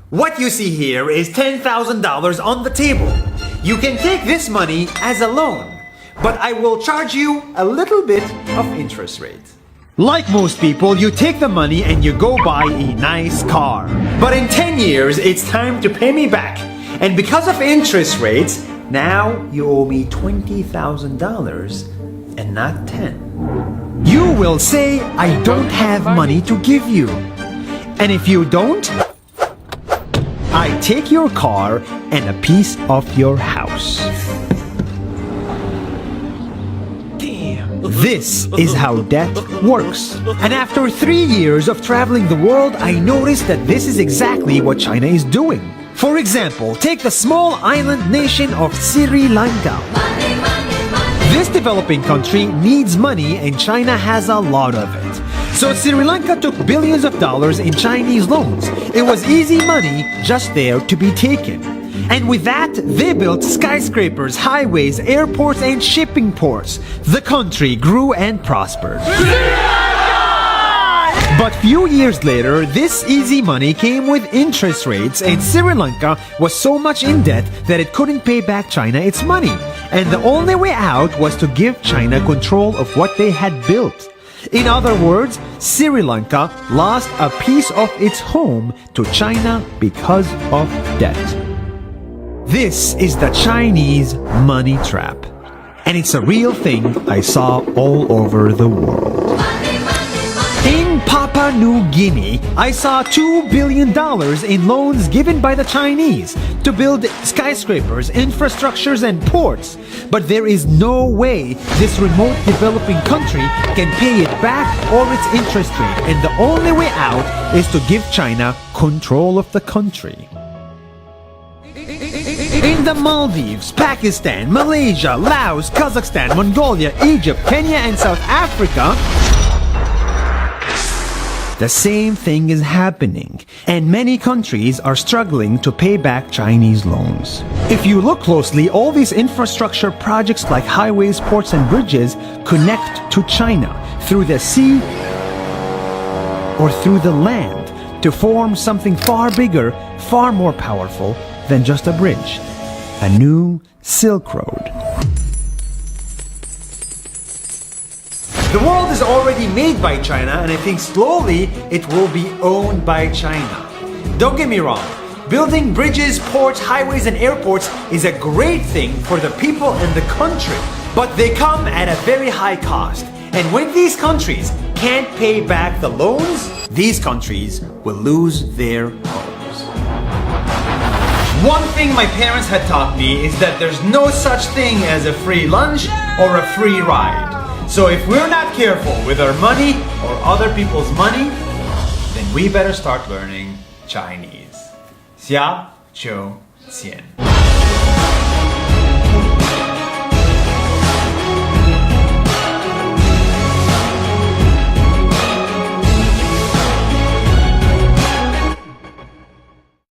What you see here is $10,000 on the table. You can take this money as a loan, but I will charge you a little bit of interest rate. Like most people, you take the money and you go buy a nice car. But in 10 years, it's time to pay me back. And because of interest rates, now you owe me $20,000 and not 10. You will say, I don't have money to give you. And if you don't, I take your car and a piece of your house. This is how debt works. And after 3 years of traveling the world, I noticed that this is exactly what China is doing. For example, take the small island nation of Sri Lanka. This developing country needs money and China has a lot of it. So Sri Lanka took billions of dollars in Chinese loans. It was easy money just there to be taken. And with that, they built skyscrapers, highways, airports, and shipping ports. The country grew and prospered. But few years later, this easy money came with interest rates, and Sri Lanka was so much in debt that it couldn't pay back China its money. And the only way out was to give China control of what they had built. In other words, Sri Lanka lost a piece of its home to China because of debt. This is the Chinese money trap. And it's a real thing I saw all over the world. In Papua New Guinea, I saw $2 billion in loans given by the Chinese to build skyscrapers, infrastructures, and ports. But there is no way this remote developing country can pay it back or its interest rate. And the only way out is to give China control of the country. In the Maldives, Pakistan, Malaysia, Laos, Kazakhstan, Mongolia, Egypt, Kenya, and South Africa, the same thing is happening, and many countries are struggling to pay back Chinese loans. If you look closely, all these infrastructure projects like highways, ports, and bridges connect to China through the sea or through the land to form something far bigger, far more powerful than just a bridge, a new Silk Road. The world is already made by China, and I think slowly it will be owned by China. Don't get me wrong, building bridges, ports, highways, and airports is a great thing for the people and the country, but they come at a very high cost. And when these countries can't pay back the loans, these countries will lose their homes. One thing my parents had taught me is that there's no such thing as a free lunch or a free ride. So if we're not careful with our money or other people's money, then we better start learning Chinese. 下周见。